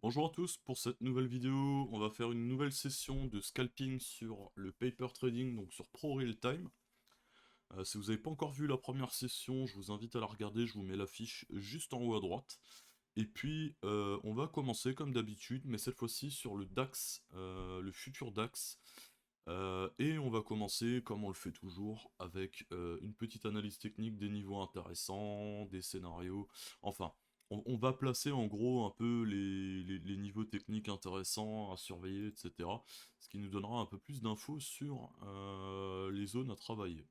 Bonjour à tous, pour cette nouvelle vidéo, on va faire une nouvelle session de scalping sur le paper trading, donc sur Pro Real Time. Si vous n'avez pas encore vu la première session, je vous invite à la regarder, je vous mets l'affiche juste en haut à droite. Et puis, on va commencer comme d'habitude, mais cette fois-ci sur le DAX, le futur DAX. Et on va commencer, comme on le fait toujours, avec une petite analyse technique des niveaux intéressants, des scénarios, enfin, on va placer en gros un peu les niveaux techniques intéressants à surveiller, etc. Ce qui nous donnera un peu plus d'infos sur les zones à travailler.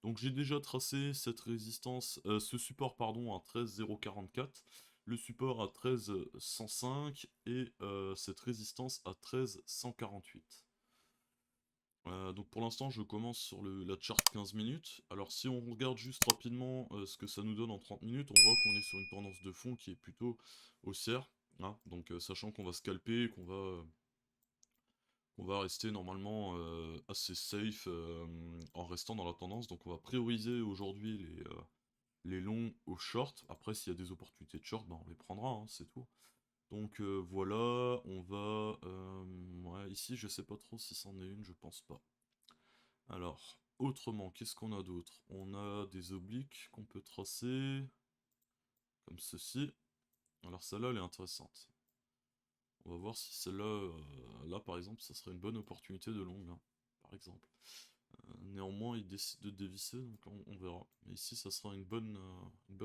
Donc j'ai déjà tracé cette résistance, ce support pardon à 13,044, le support à 13,105 et cette résistance à 13,148. Donc pour l'instant je commence sur la chart 15 minutes. Alors si on regarde juste rapidement ce que ça nous donne en 30 minutes, on voit qu'on est sur une tendance de fond qui est plutôt haussière, hein. Donc sachant qu'on va scalper, qu'on va rester normalement assez safe en restant dans la tendance. Donc on va prioriser aujourd'hui les longs aux shorts. Après s'il y a des opportunités de short, ben, on les prendra, hein, c'est tout. Donc voilà, on va... ouais, ici je sais pas trop si c'en est une, je pense pas. Alors, autrement, qu'est-ce qu'on a d'autre? On a des obliques qu'on peut tracer, comme ceci. Alors celle-là, elle est intéressante. On va voir si celle-là, là par exemple, ça serait une bonne opportunité de longue, hein, par exemple. Néanmoins, il décide de dévisser, donc on verra. Mais ici, ça sera une bonne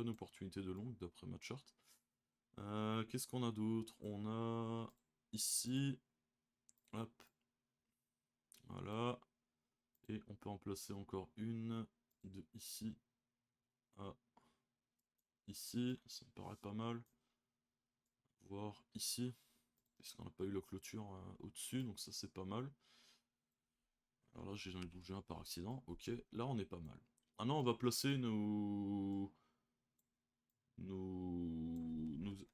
opportunité de longue, d'après ma chart. Qu'est-ce qu'on a d'autre? On a ici, hop, voilà. Et on peut en placer encore une de ici à ici, ça me paraît pas mal. Voir ici, parce qu'on n'a pas eu la clôture au-dessus, donc ça c'est pas mal. Alors là j'en ai bougé un par accident, ok, là on est pas mal. Maintenant on va placer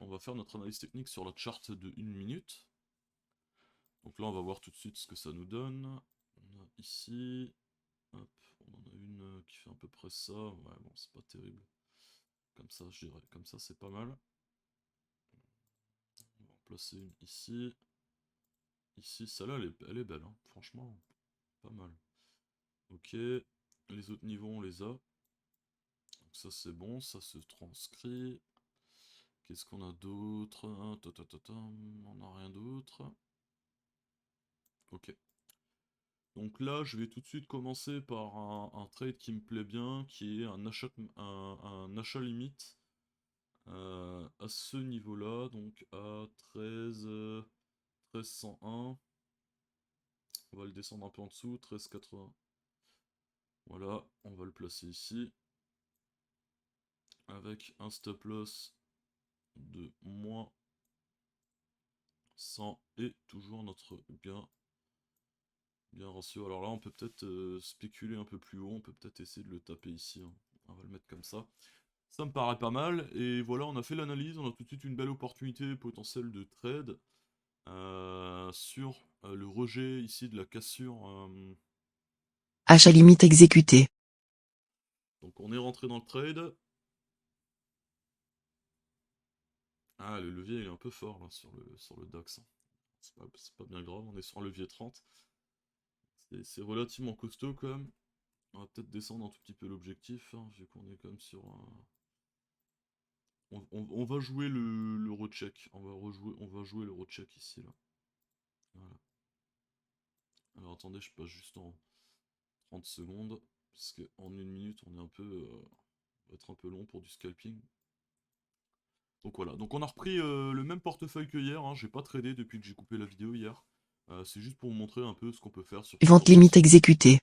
on va faire notre analyse technique sur la charte de 1 minute. Donc là on va voir tout de suite ce que ça nous donne. On a ici, hop, on en a une qui fait à peu près ça, ouais bon c'est pas terrible. Comme ça je dirais, comme ça c'est pas mal. On va en placer une ici. Ici, celle-là elle est belle, hein. Franchement, pas mal. Ok, les autres niveaux on les a. Donc ça c'est bon, ça se transcrit. Qu'est-ce qu'on a d'autre? On n'a rien d'autre. Ok. Donc là, je vais tout de suite commencer par un trade qui me plaît bien, qui est un achat limite à ce niveau-là, donc à 13,101. On va le descendre un peu en dessous, 13,80. Voilà, on va le placer ici. Avec un stop loss de moins 100 et toujours notre bien ratio. Alors là on peut peut-être spéculer un peu plus haut, on peut peut-être essayer de le taper ici, hein. On va le mettre comme ça. Ça me paraît pas mal, et voilà, on a fait l'analyse, on a tout de suite une belle opportunité potentielle de trade sur le rejet ici de la cassure. Achat limite exécuté. Donc on est rentré dans le trade. Ah, le levier il est un peu fort là sur le DAX, hein. C'est pas bien grave, on est sur un levier 30. C'est relativement costaud quand même. On va peut-être descendre un tout petit peu l'objectif, hein, vu qu'on est quand même sur un... On va jouer le recheck. On va jouer le recheck ici, là. Voilà. Alors attendez, je passe juste en 30 secondes. Parce qu'en 1 minute, on est on va être un peu long pour du scalping. Donc voilà. Donc on a repris le même portefeuille que hier, hein. J'ai pas tradé depuis que j'ai coupé la vidéo hier. C'est juste pour vous montrer un peu ce qu'on peut faire sur Vente plusieurs limite positions. exécutée.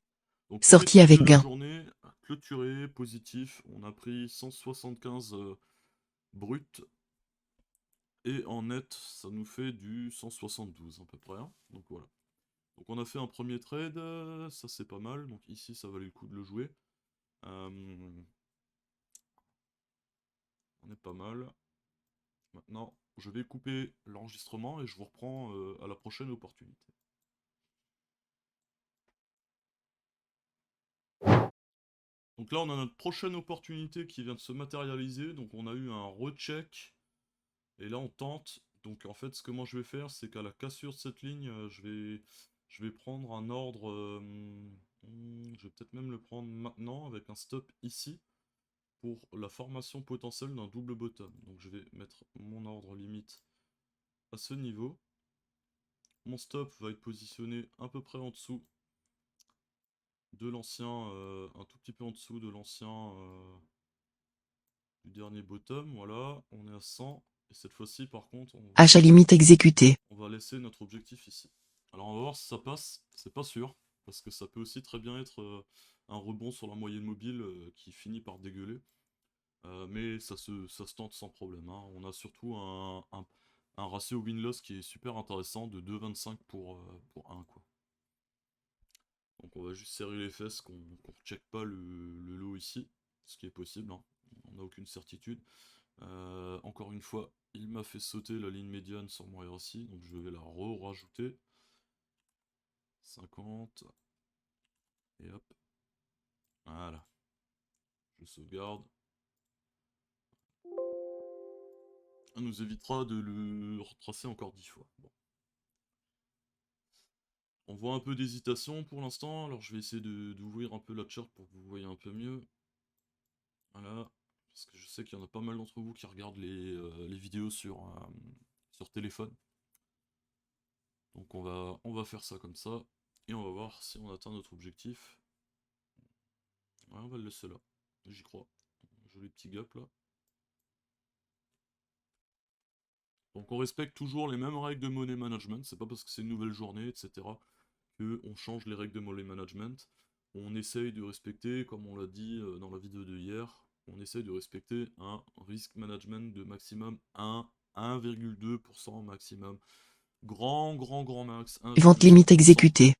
Donc premier Sortie trade de avec la gain. journée, clôturé, positif. On a pris 175 brut. Et en net, ça nous fait du 172 à peu près, hein. Donc voilà. Donc on a fait un premier trade, ça c'est pas mal. Donc ici, ça valait le coup de le jouer. On est pas mal. Maintenant, je vais couper l'enregistrement et je vous reprends à la prochaine opportunité. Donc là, on a notre prochaine opportunité qui vient de se matérialiser. Donc on a eu un recheck. Et là, on tente. Donc en fait, ce que moi je vais faire, c'est qu'à la cassure de cette ligne, je vais prendre un ordre. Je vais peut-être même le prendre maintenant avec un stop ici pour la formation potentielle d'un double bottom. Donc je vais mettre mon ordre limite à ce niveau. Mon stop va être positionné à peu près en dessous de l'ancien, un tout petit peu en dessous de l'ancien, du dernier bottom. Voilà, on est à 100. Et cette fois-ci, par contre, Achat limite exécuté. on va laisser notre objectif ici. Alors on va voir si ça passe, c'est pas sûr, parce que ça peut aussi très bien être un rebond sur la moyenne mobile qui finit par dégueuler. Mais ça se tente sans problème, hein. On a surtout un ratio win-loss qui est super intéressant de 2,25 pour 1, quoi. Donc on va juste serrer les fesses qu'on check pas le lot ici, ce qui est possible, hein. On n'a aucune certitude. Encore une fois, il m'a fait sauter la ligne médiane sur mon RSI, donc je vais la rajouter 50, et hop, voilà, je sauvegarde. Ça nous évitera de le retracer encore 10 fois. Bon. On voit un peu d'hésitation pour l'instant, alors je vais essayer d'ouvrir un peu la chart pour que vous voyez un peu mieux. Voilà, parce que je sais qu'il y en a pas mal d'entre vous qui regardent les vidéos sur téléphone. Donc on va faire ça comme ça, et on va voir si on atteint notre objectif. Ouais, on va le laisser là, j'y crois. Joli petit gap là. Donc on respecte toujours les mêmes règles de money management, c'est pas parce que c'est une nouvelle journée, etc. qu'on change les règles de money management. On essaye de respecter, comme on l'a dit dans la vidéo de hier, on essaye de respecter un risk management de maximum 1,2% maximum. Grand max, Vente limite 1,5% exécutée.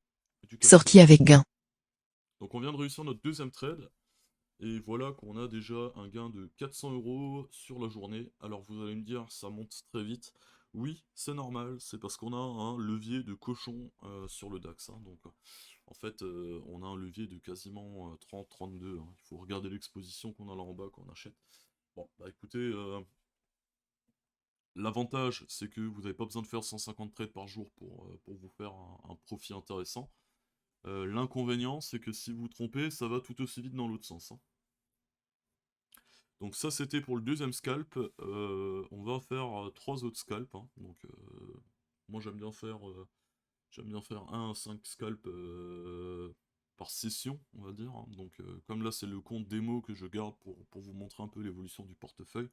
du capital. Sortie avec gain. Donc on vient de réussir notre deuxième trade. Et voilà qu'on a déjà un gain de 400 € sur la journée. Alors vous allez me dire, ça monte très vite. Oui, c'est normal, c'est parce qu'on a un levier de cochon sur le DAX, hein. Donc en fait, on a un levier de quasiment 30-32, hein. Il faut regarder l'exposition qu'on a là en bas quand on achète. Bon, bah écoutez, l'avantage, c'est que vous n'avez pas besoin de faire 150 trades par jour pour vous faire un profit intéressant. L'inconvénient, c'est que si vous vous trompez, ça va tout aussi vite dans l'autre sens, hein. Donc ça c'était pour le deuxième scalp. On va faire 3 autres scalps, hein. Donc moi j'aime bien faire 1 à 5 scalps par session, on va dire, hein. Donc comme là c'est le compte démo que je garde pour vous montrer un peu l'évolution du portefeuille,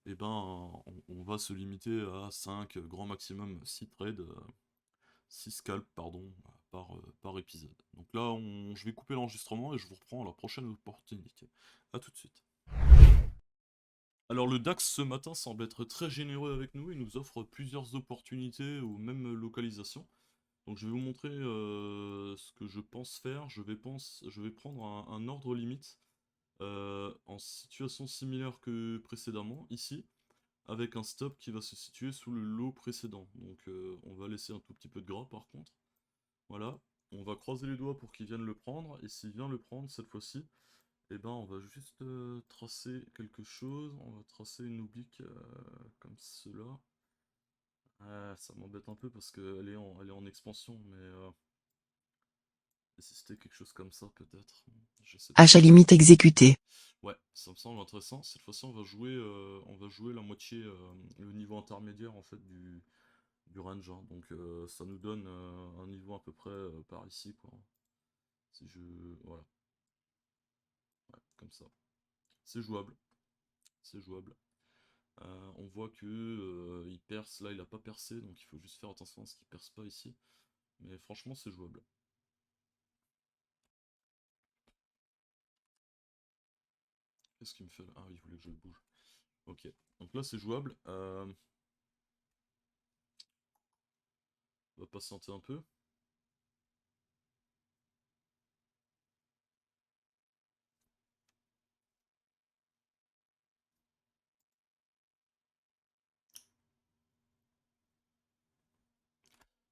et ben on va se limiter à 5, grand maximum 6 trades, 6 scalps pardon, par épisode. Donc là je vais couper l'enregistrement et je vous reprends à la prochaine opportunité. A tout de suite. Alors le DAX ce matin semble être très généreux avec nous, il nous offre plusieurs opportunités aux mêmes localisations. Donc je vais vous montrer ce que je pense faire. Je vais prendre un ordre limite en situation similaire que précédemment, ici, avec un stop qui va se situer sous le lot précédent. Donc on va laisser un tout petit peu de gras par contre. Voilà, on va croiser les doigts pour qu'il vienne le prendre, et s'il vient le prendre cette fois-ci, eh ben, on va juste tracer quelque chose. On va tracer une oblique comme cela. Ah, ça m'embête un peu parce qu'elle est en expansion, mais et si c'était quelque chose comme ça, peut-être. Je sais pas. Achat limite exécuté. Ouais, ça me semble intéressant. Cette fois-ci, on va jouer la moitié, le niveau intermédiaire en fait du range, hein. Donc ça nous donne un niveau à peu près par ici, quoi. Si je, voilà, ouais, comme ça. C'est jouable, c'est jouable. On voit que il perce, là il a pas percé, donc il faut juste faire attention à ce qu'il perce pas ici. Mais franchement c'est jouable. Qu'est-ce qu'il me fait là? Ah il voulait que je le bouge. Ok, donc là c'est jouable. On va patienter un peu.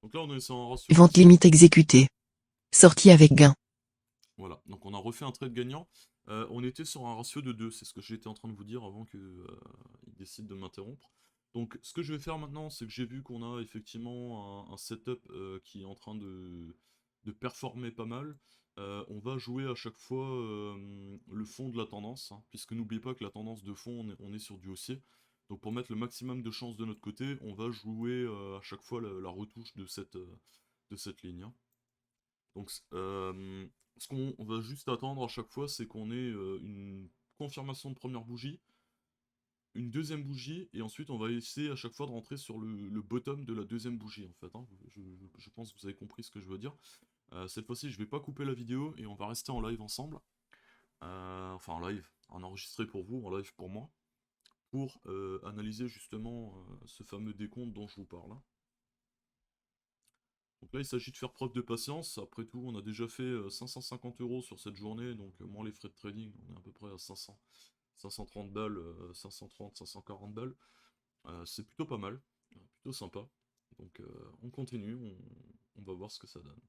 Donc là on est sur un ratio Vente haussier. limite exécutée. Sortie avec gain. Voilà, donc on a refait un trade gagnant. On était sur un ratio de 2, c'est ce que j'étais en train de vous dire avant que il décide de m'interrompre. Donc ce que je vais faire maintenant, c'est que j'ai vu qu'on a effectivement un setup qui est en train de performer pas mal. On va jouer à chaque fois le fond de la tendance, hein, puisque n'oubliez pas que la tendance de fond, on est sur du haussier. Donc pour mettre le maximum de chances de notre côté, on va jouer à chaque fois la retouche de cette ligne, hein. Donc, ce qu'on va juste attendre à chaque fois, c'est qu'on ait une confirmation de première bougie, une deuxième bougie, et ensuite on va essayer à chaque fois de rentrer sur le bottom de la deuxième bougie, en fait, hein. Je pense que vous avez compris ce que je veux dire. Cette fois-ci, je vais pas couper la vidéo et on va rester en live ensemble. Enfin, en live, en enregistré pour vous, en live pour moi, pour analyser justement ce fameux décompte dont je vous parle, hein. Donc là, il s'agit de faire preuve de patience. Après tout, on a déjà fait 550 € sur cette journée, donc moins les frais de trading, on est à peu près à 500, 530 balles, 530, 540 balles. C'est plutôt pas mal, plutôt sympa. Donc on continue, on va voir ce que ça donne.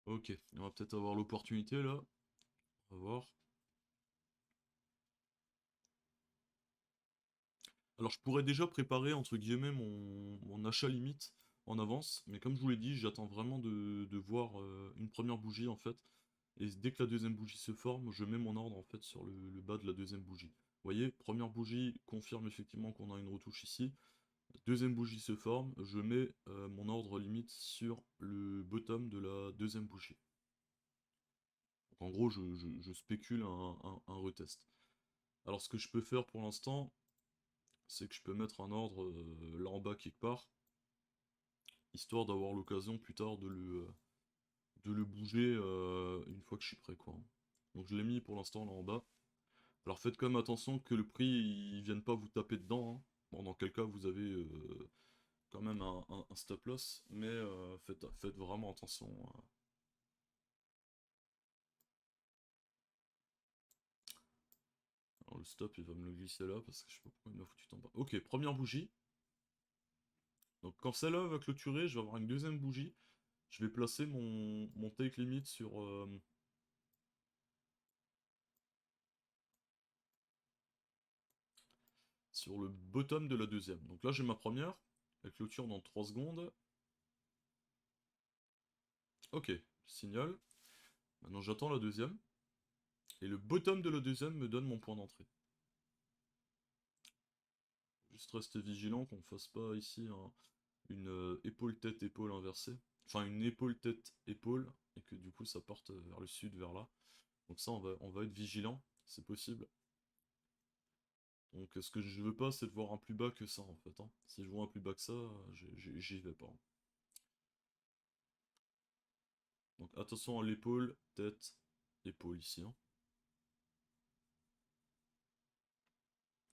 Ok, on va peut-être avoir l'opportunité là. On va voir. Alors je pourrais déjà préparer entre guillemets mon achat limite en avance, mais comme je vous l'ai dit, j'attends vraiment de voir une première bougie en fait. Et dès que la deuxième bougie se forme, je mets mon ordre en fait sur le bas de la deuxième bougie. Vous voyez, première bougie confirme effectivement qu'on a une retouche ici. Deuxième bougie se forme, je mets mon ordre limite sur le bottom de la deuxième bougie. Donc en gros, je spécule un retest. Alors ce que je peux faire pour l'instant, c'est que je peux mettre un ordre là en bas quelque part, histoire d'avoir l'occasion plus tard de le bouger une fois que je suis prêt, quoi. Donc je l'ai mis pour l'instant là en bas. Alors faites quand même attention que le prix il vienne pas vous taper dedans, hein. Bon, dans quel cas vous avez quand même un stop loss, mais faites vraiment attention. Alors le stop il va me le glisser là parce que je sais pas pourquoi il m'a foutu en bas. Ok, première bougie. Donc quand celle-là va clôturer, je vais avoir une deuxième bougie. Je vais placer mon take limit sur le bottom de la deuxième. Donc là j'ai ma première, elle clôture dans 3 secondes. Ok, signal. Maintenant j'attends la deuxième. Et le bottom de la deuxième me donne mon point d'entrée. Juste rester vigilant qu'on ne fasse pas ici une épaule-tête-épaule inversée. Enfin une épaule-tête-épaule, et que du coup ça parte vers le sud, vers là. Donc ça on va être vigilant, c'est possible. Donc ce que je veux pas c'est de voir un plus bas que ça en fait, hein. Si je vois un plus bas que ça, j'y vais pas. Donc attention à l'épaule, tête, épaule ici, hein.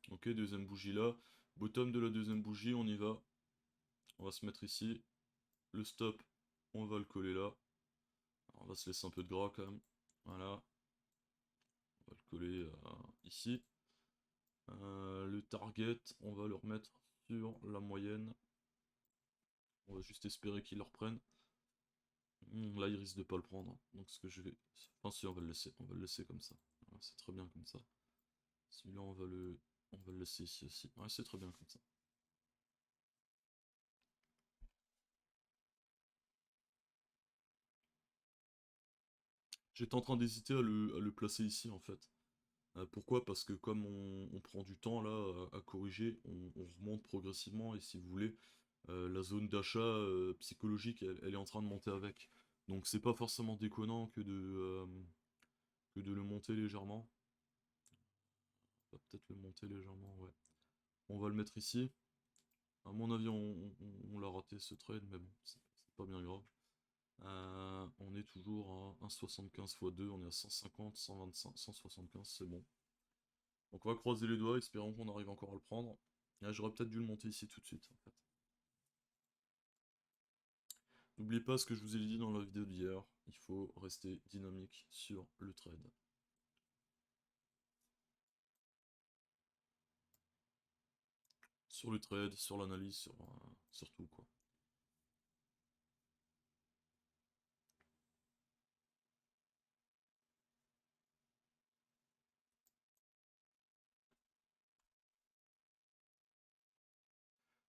Ok, deuxième bougie là. Bottom de la deuxième bougie, on y va. On va se mettre ici. Le stop, on va le coller là. Alors, on va se laisser un peu de gras quand même. Voilà. On va le coller ici. Le target, on va le remettre sur la moyenne. On va juste espérer qu'il le reprenne. Là, il risque de pas le prendre, hein. Donc ce que je vais... Enfin si, on va le laisser. On va le laisser comme ça. Voilà, c'est très bien comme ça. Celui-là, on va le laisser ici aussi. Ouais, c'est très bien comme ça. J'étais en train d'hésiter à le placer ici en fait. Pourquoi? Parce que comme on prend du temps là à corriger, on remonte progressivement et si vous voulez, la zone d'achat psychologique, elle est en train de monter avec. Donc c'est pas forcément déconnant que de le monter légèrement. On va peut-être le monter légèrement, ouais. On va le mettre ici. À mon avis, on l'a raté ce trade, mais bon, c'est pas bien grave. On est toujours à 1,75 x 2, on est à 150, 125, 175, c'est bon. Donc on va croiser les doigts, espérons qu'on arrive encore à le prendre. Là, j'aurais peut-être dû le monter ici tout de suite, en fait. N'oubliez pas ce que je vous ai dit dans la vidéo d'hier, il faut rester dynamique sur le trade. Sur le trade, sur l'analyse, sur tout, quoi.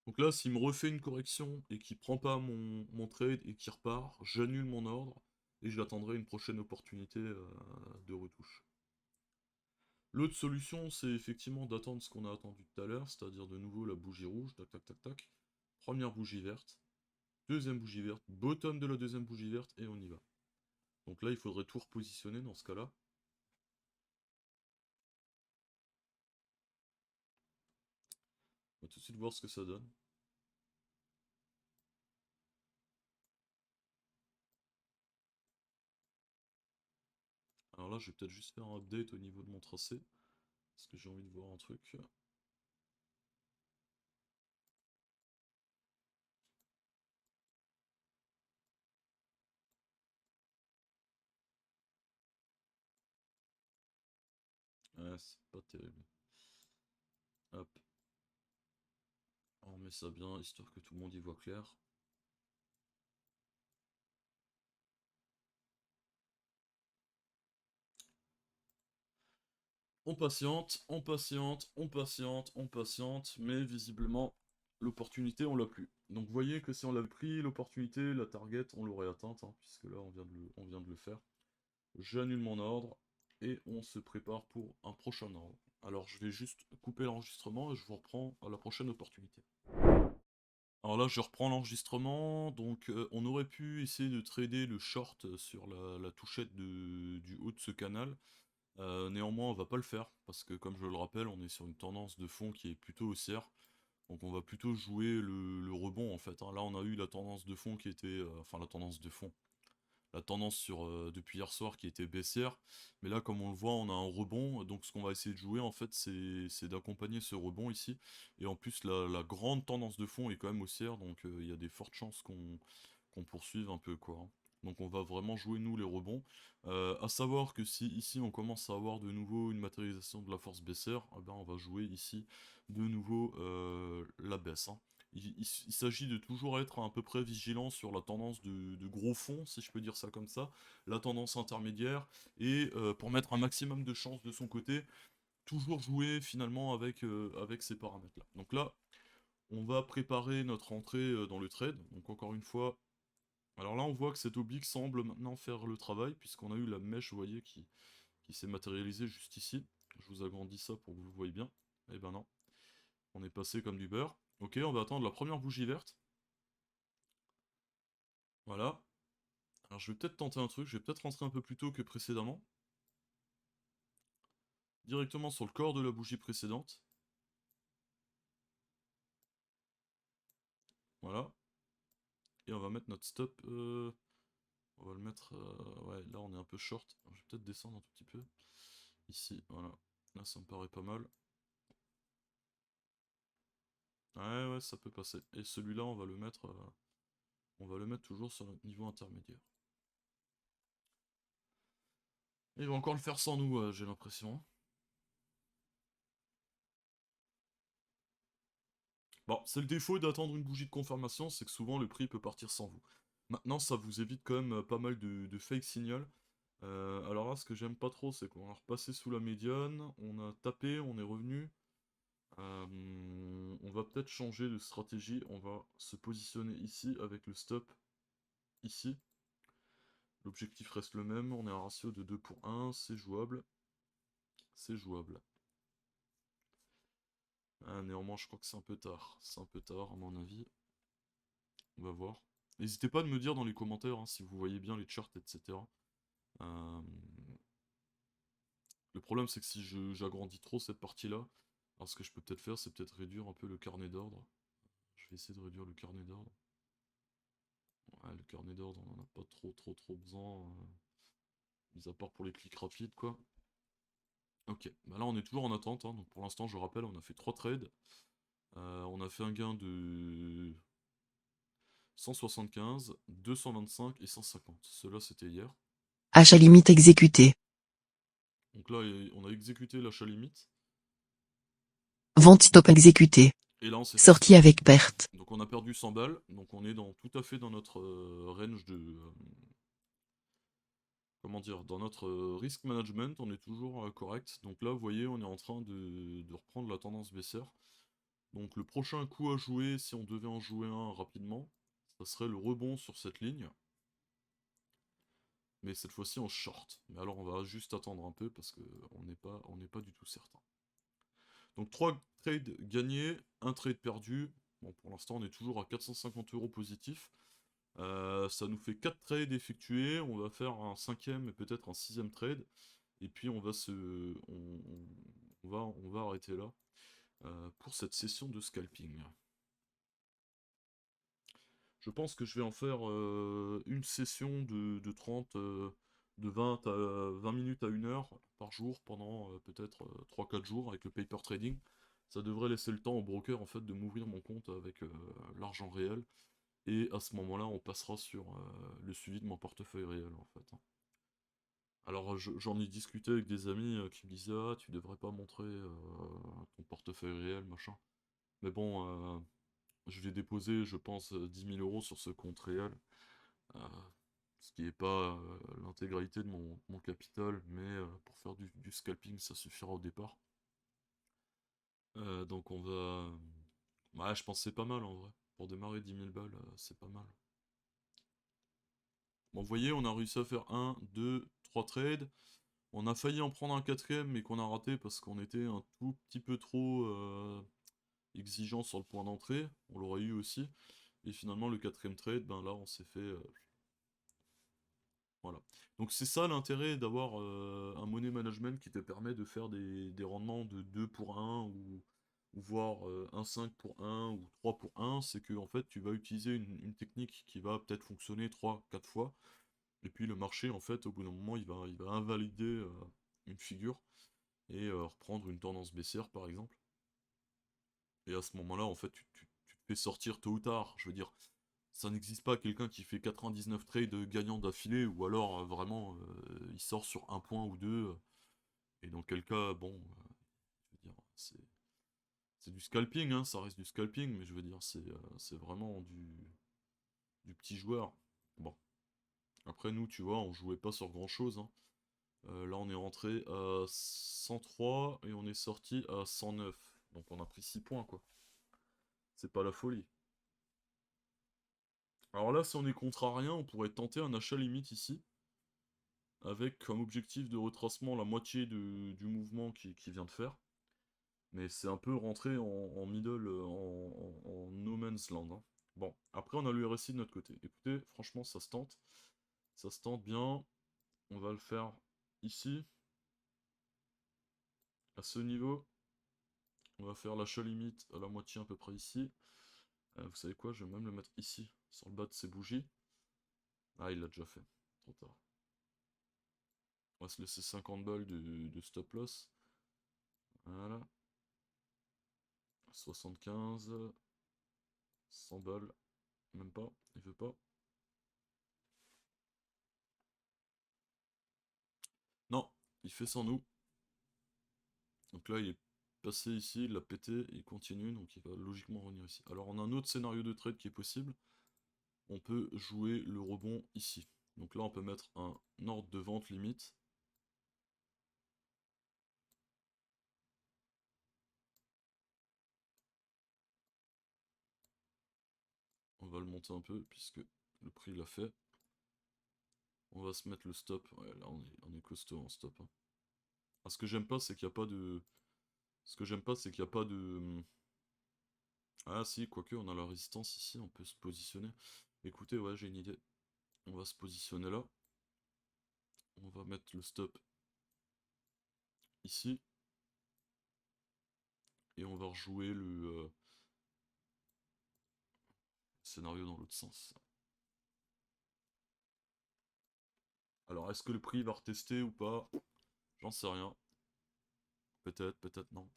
Donc là, s'il me refait une correction et qu'il prend pas mon trade et qu'il repart, j'annule mon ordre et j'attendrai une prochaine opportunité de retouche. L'autre solution, c'est effectivement d'attendre ce qu'on a attendu tout à l'heure, c'est-à-dire de nouveau la bougie rouge, tac tac tac tac. Première bougie verte, deuxième bougie verte, bottom de la deuxième bougie verte et on y va. Donc là, il faudrait tout repositionner dans ce cas-là. On va tout de suite voir ce que ça donne. Alors là, je vais peut-être juste faire un update au niveau de mon tracé, parce que j'ai envie de voir un truc. Ouais, c'est pas terrible. Hop. On met ça bien, histoire que tout le monde y voit clair. On patiente, on patiente, on patiente, on patiente, mais visiblement, l'opportunité, on l'a plus. Donc vous voyez que si on l'avait pris, l'opportunité, la target, on l'aurait atteinte, hein, puisque là, on vient de le faire. J'annule mon ordre, et on se prépare pour un prochain ordre. Alors je vais juste couper l'enregistrement, et je vous reprends à la prochaine opportunité. Alors là, je reprends l'enregistrement, donc on aurait pu essayer de trader le short sur la touchette du haut de ce canal. Néanmoins, on va pas le faire, parce que comme je le rappelle, on est sur une tendance de fond qui est plutôt haussière. Donc on va plutôt jouer le rebond en fait, hein. Là, on a eu la tendance de fond qui était... enfin, la tendance de fond. La tendance depuis hier soir qui était baissière. Mais là, comme on le voit, on a un rebond. Donc ce qu'on va essayer de jouer, en fait, c'est d'accompagner ce rebond ici. Et en plus, la grande tendance de fond est quand même haussière. Donc il y a des fortes chances qu'on poursuive un peu, quoi, hein. Donc on va vraiment jouer, nous, les rebonds. À savoir que si ici, on commence à avoir de nouveau une matérialisation de la force baissière, eh ben, on va jouer ici de nouveau la baisse, hein. Il s'agit de toujours être à peu près vigilant sur la tendance de gros fond, si je peux dire ça comme ça, la tendance intermédiaire, et pour mettre un maximum de chance de son côté, toujours jouer finalement avec ces paramètres-là. Donc là, on va préparer notre entrée dans le trade. Donc encore une fois, alors là on voit que cet oblique semble maintenant faire le travail, puisqu'on a eu la mèche, vous voyez, qui s'est matérialisée juste ici. Je vous agrandis ça pour que vous le voyez bien. Eh ben non, on est passé comme du beurre. Ok, on va attendre la première bougie verte. Voilà. Alors je vais peut-être tenter un truc, je vais peut-être rentrer un peu plus tôt que précédemment. Directement sur le corps de la bougie précédente. Voilà. Et on va mettre notre stop. On va le mettre... ouais, là on est un peu short. Alors, je vais peut-être descendre un tout petit peu. Ici, voilà. Là ça me paraît pas mal. Ouais, ouais, ça peut passer. Et celui-là, on va le mettre toujours sur notre niveau intermédiaire. Il va encore le faire sans nous, j'ai l'impression. Bon, c'est le défaut d'attendre une bougie de confirmation, c'est que souvent le prix peut partir sans vous. Maintenant, ça vous évite quand même pas mal de fake signal. Alors là, ce que j'aime pas trop, c'est qu'on a repassé sous la médiane, on a tapé, on est revenu. On va peut-être changer de stratégie, on va se positionner ici avec le stop ici. L'objectif reste le même, on est à un ratio de 2 pour 1, c'est jouable. C'est jouable. Ah, néanmoins, je crois que c'est un peu tard. C'est un peu tard, à mon avis. On va voir. N'hésitez pas à me dire dans les commentaires hein, si vous voyez bien les charts, etc. Euh, Le problème, c'est que si j'agrandis trop cette partie-là, alors ce que je peux peut-être faire, c'est peut-être réduire un peu le carnet d'ordre. Je vais essayer de réduire le carnet d'ordre. Ouais, le carnet d'ordre, on en a pas trop besoin. Mis à part pour les clics rapides, quoi. Ok, bah là on est toujours en attente, hein. Donc pour l'instant je rappelle, on a fait 3 trades. On a fait un gain de 175, 225 et 150. Cela c'était hier. Achat limite exécuté. Donc là on a exécuté l'achat limite. Vente stop exécuté. Et là on s'est fait Sortie stopper. avec perte. Donc on a perdu 100 balles. Donc on est tout à fait dans notre range de... comment dire, dans notre risk management, on est toujours correct. Donc là, vous voyez, on est en train de reprendre la tendance baissière. Donc le prochain coup à jouer, si on devait en jouer un rapidement, ça serait le rebond sur cette ligne. Mais cette fois-ci en short. Mais alors on va juste attendre un peu parce qu'on n'est pas du tout certain. Donc 3 trades gagnés, un trade perdu. Bon, pour l'instant, on est toujours à 450 euros positif. Ça nous fait 4 trades effectués. On va faire un cinquième et peut-être un sixième trade. Et puis on va on va arrêter là pour cette session de scalping. Je pense que je vais en faire une session de 30, de 20 à 20 minutes à 1 heure par jour pendant peut-être 3-4 jours avec le paper trading. Ça devrait laisser le temps au broker en fait de m'ouvrir mon compte avec l'argent réel. Et à ce moment-là, on passera sur le suivi de mon portefeuille réel en fait, hein. Alors j'en ai discuté avec des amis qui me disaient ah tu devrais pas montrer ton portefeuille réel machin. Mais bon, je vais déposer je pense 10 000 euros sur ce compte réel, euh, ce qui n'est pas l'intégralité de mon capital, mais pour faire du scalping ça suffira au départ. Donc on va... Ouais, je pense que c'est pas mal en vrai. Pour démarrer 10 000 balles, c'est pas mal. Bon, vous voyez, on a réussi à faire un 2 3 trades. On a failli en prendre un quatrième, mais qu'on a raté parce qu'on était un tout petit peu trop exigeant sur le point d'entrée. On l'aurait eu aussi. Et finalement, le quatrième trade, ben là, on s'est fait... voilà. Donc c'est ça l'intérêt d'avoir un money management qui te permet de faire des rendements de 2 pour 1 ou voire 1,5 pour 1 ou 3 pour 1. C'est que en fait, tu vas utiliser une technique qui va peut-être fonctionner 3 4 fois. Et puis le marché, en fait, au bout d'un moment, il va invalider une figure et reprendre une tendance baissière par exemple. Et à ce moment-là, en fait, tu te fais sortir tôt ou tard. Je veux dire, ça n'existe pas quelqu'un qui fait 99 trades gagnants d'affilée, ou alors vraiment il sort sur un point ou deux. Et dans quel cas, bon, je veux dire, c'est du scalping, hein, ça reste du scalping, mais je veux dire, c'est vraiment du petit joueur. Bon, après nous, tu vois, on jouait pas sur grand-chose, hein. Là, on est rentré à 103 et on est sorti à 109. Donc on a pris 6 points, quoi. C'est pas la folie. Alors là, si on est contrariant, on pourrait tenter un achat limite ici, avec comme objectif de retracement la moitié du mouvement qui vient de faire. Mais c'est un peu rentré en middle, en no man's land, hein. Bon, après on a le RSI de notre côté. Écoutez, franchement, ça se tente. Ça se tente bien. On va le faire ici, à ce niveau. On va faire l'achat limite à la moitié à peu près ici. Vous savez quoi, je vais même le mettre ici, sur le bas de ces bougies. Ah, il l'a déjà fait. Trop tard. On va se laisser 50 balles de stop loss. Voilà. 75. 100 balles. Même pas. Il veut pas. Non. Il fait sans nous. Donc là, il est passé ici, il l'a pété, il continue, donc il va logiquement revenir ici. Alors on a un autre scénario de trade qui est possible. On peut jouer le rebond ici. Donc là, on peut mettre un ordre de vente limite. On va le monter un peu, puisque le prix l'a fait. On va se mettre le stop. Ouais, là, on est costaud en stop, hein. Ah, ce que j'aime pas, c'est qu'il n'y a pas de... Ce que j'aime pas, c'est qu'il n'y a pas de... Ah si, quoique, on a la résistance ici, on peut se positionner. Écoutez, ouais, j'ai une idée. On va se positionner là. On va mettre le stop ici. Et on va rejouer le scénario dans l'autre sens. Alors, est-ce que le prix va retester ou pas? J'en sais rien. peut-être, peut-être non.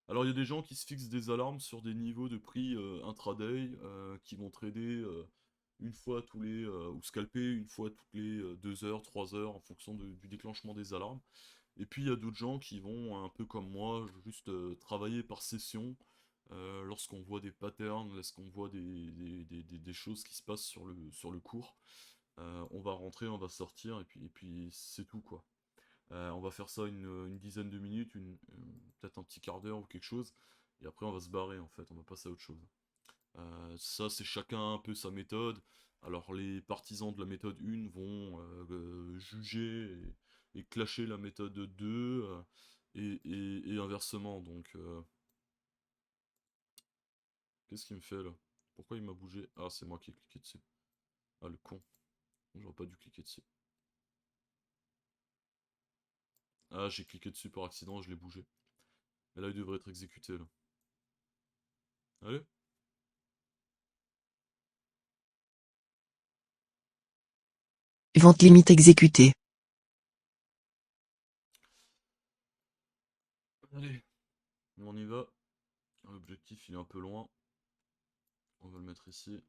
Alors il y a des gens qui se fixent des alarmes sur des niveaux de prix intraday, qui vont trader une fois tous les... ou scalper une fois toutes les 2 heures, 3 heures, en fonction du déclenchement des alarmes. Et puis il y a d'autres gens qui vont, un peu comme moi, juste travailler par session, lorsqu'on voit des patterns, lorsqu'on voit des choses qui se passent sur le cours. On va rentrer, on va sortir, et puis c'est tout, quoi. On va faire ça une dizaine de minutes, peut-être un petit quart d'heure ou quelque chose, et après on va se barrer en fait, on va passer à autre chose. Ça c'est chacun un peu sa méthode. Alors les partisans de la méthode 1 vont juger et clasher la méthode 2, et inversement. Donc qu'est-ce qu'il me fait là? Pourquoi il m'a bougé? Ah, c'est moi qui ai cliqué dessus. Ah, le con. J'aurais pas dû cliquer dessus. Ah, j'ai cliqué dessus par accident, je l'ai bougé. Et là il devrait être exécuté là. Allez. Vente limite exécutée. Allez, on y va. L'objectif il est un peu loin. On va le mettre ici.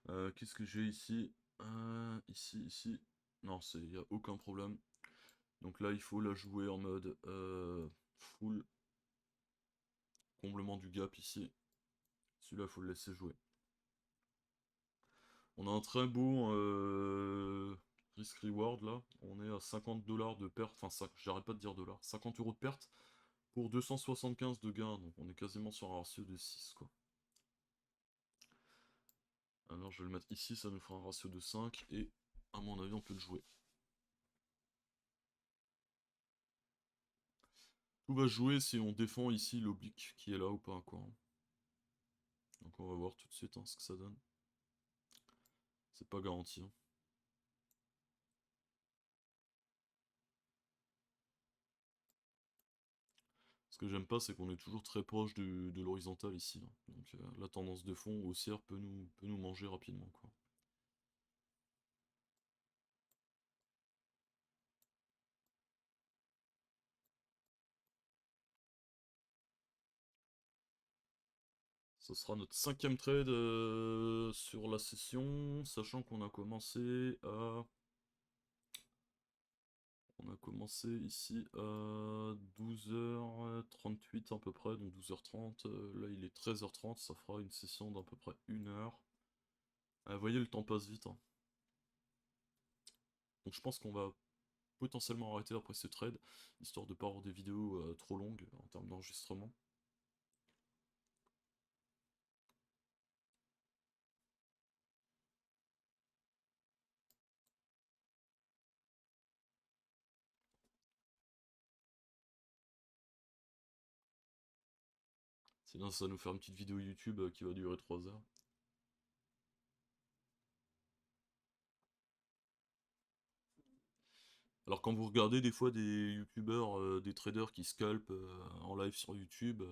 Qu'est-ce que j'ai ici? Ici. Non, il n'y a aucun problème. Donc là, il faut la jouer en mode full. Comblement du gap ici. Celui-là, il faut le laisser jouer. On a un très beau risk-reward là. On est à 50 $ de perte. Enfin, j'arrête pas de dire dollars. 50 € de perte pour 275 de gain. Donc on est quasiment sur un ratio de 6 quoi. Alors je vais le mettre ici, ça nous fera un ratio de 5. Et à mon avis, on peut le jouer. Tout va jouer si on défend ici l'oblique qui est là ou pas, quoi. Donc on va voir tout de suite ce que ça donne. C'est pas garanti. Ce que j'aime pas, c'est qu'on est toujours très proche de l'horizontale ici. Donc la tendance de fond haussière peut nous manger rapidement, quoi. Ce sera notre 5e trade sur la session, sachant qu'on a commencé à... On a commencé ici à 12h38 à peu près, donc 12h30. Là il est 13h30, ça fera une session d'à peu près 1 heure. Vous voyez, le temps passe vite, hein. Donc je pense qu'on va potentiellement arrêter après ce trade, histoire de pas avoir des vidéos trop longues en termes d'enregistrement. Sinon ça va nous faire une petite vidéo YouTube qui va durer 3 heures. Alors quand vous regardez des fois des youtubeurs, des traders qui scalpent en live sur YouTube,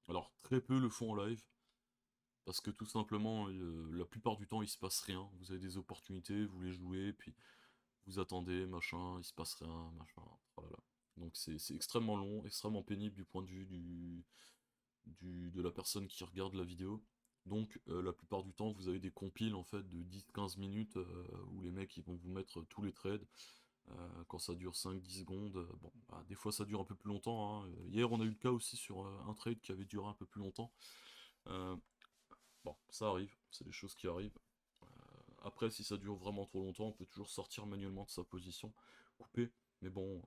alors très peu le font en live, parce que tout simplement, la plupart du temps il se passe rien. Vous avez des opportunités, vous les jouez, puis vous attendez, machin, il se passe rien, machin, voilà. Donc c'est extrêmement long, extrêmement pénible du point de vue de la personne qui regarde la vidéo. Donc la plupart du temps vous avez des compiles en fait de 10-15 minutes où les mecs ils vont vous mettre tous les trades. Quand ça dure 5-10 secondes, bon, bah, des fois ça dure un peu plus longtemps, hein. Hier on a eu le cas aussi sur un trade qui avait duré un peu plus longtemps. Euh, bon, ça arrive, c'est des choses qui arrivent. Après, si ça dure vraiment trop longtemps, on peut toujours sortir manuellement de sa position, couper, mais bon,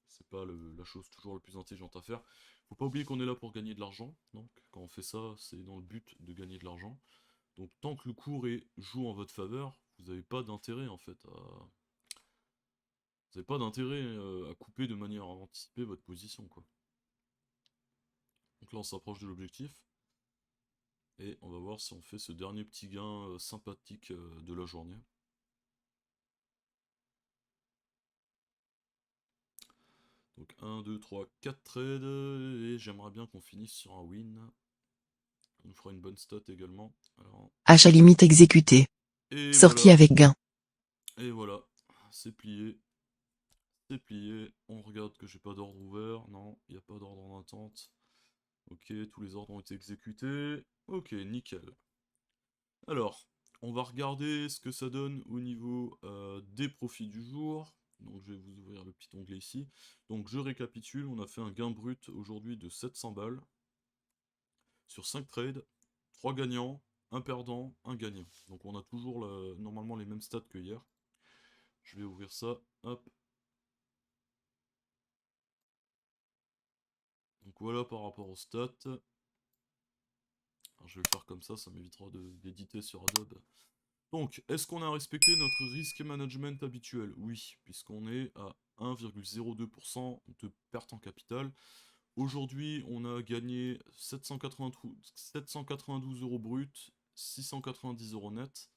c'est pas la chose toujours la plus intelligente à faire. Faut pas oublier qu'on est là pour gagner de l'argent, donc quand on fait ça, c'est dans le but de gagner de l'argent. Donc tant que le cours joue en votre faveur, vous n'avez pas d'intérêt en fait vous n'avez pas d'intérêt à couper de manière à anticiper votre position, quoi. Donc là on s'approche de l'objectif, et on va voir si on fait ce dernier petit gain sympathique de la journée. Donc 1, 2, 3, 4 trades, et j'aimerais bien qu'on finisse sur un win. On nous fera une bonne stat également. Alors, Achat limite exécuté. et Sortie voilà, avec gain. Et voilà, c'est plié. C'est plié. On regarde que j'ai pas d'ordre ouvert. Non, il n'y a pas d'ordre en attente. Ok, tous les ordres ont été exécutés. Ok, nickel. Alors, on va regarder ce que ça donne au niveau des profits du jour. Donc je vais vous ouvrir le petit onglet ici. Donc je récapitule, on a fait un gain brut aujourd'hui de 700 balles sur 5 trades, 3 gagnants, un perdant, un gagnant. Donc on a toujours normalement les mêmes stats que hier. Je vais ouvrir ça, hop. Donc voilà par rapport aux stats. Alors, je vais le faire comme ça m'évitera d'éditer sur Adobe. Donc, est-ce qu'on a respecté notre risk management habituel? Oui, puisqu'on est à 1,02% de perte en capital. Aujourd'hui, on a gagné 792 euros brut, 690 euros net.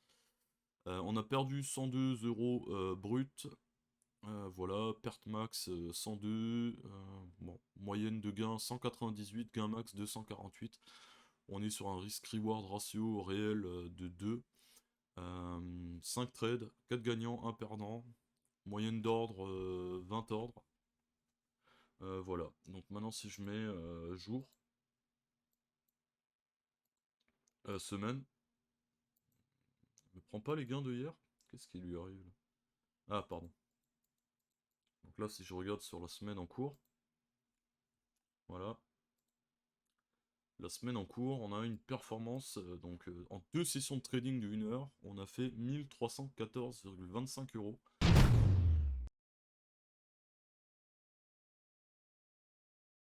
On a perdu 102 euros brut. Voilà, perte max 102. Bon, moyenne de gain 198, gain max 248. On est sur un risk-reward ratio réel de 2. 5 trades, 4 gagnants, 1 perdant. Moyenne d'ordre 20 ordres. Voilà, donc maintenant si je mets jour, semaine, ne prend pas les gains de hier. Qu'est-ce qui lui arrive là? Ah, pardon. Donc là, si je regarde sur la semaine en cours, voilà. La semaine en cours, on a une performance, donc en 2 sessions de trading de 1 heure, on a fait 1314,25 euros.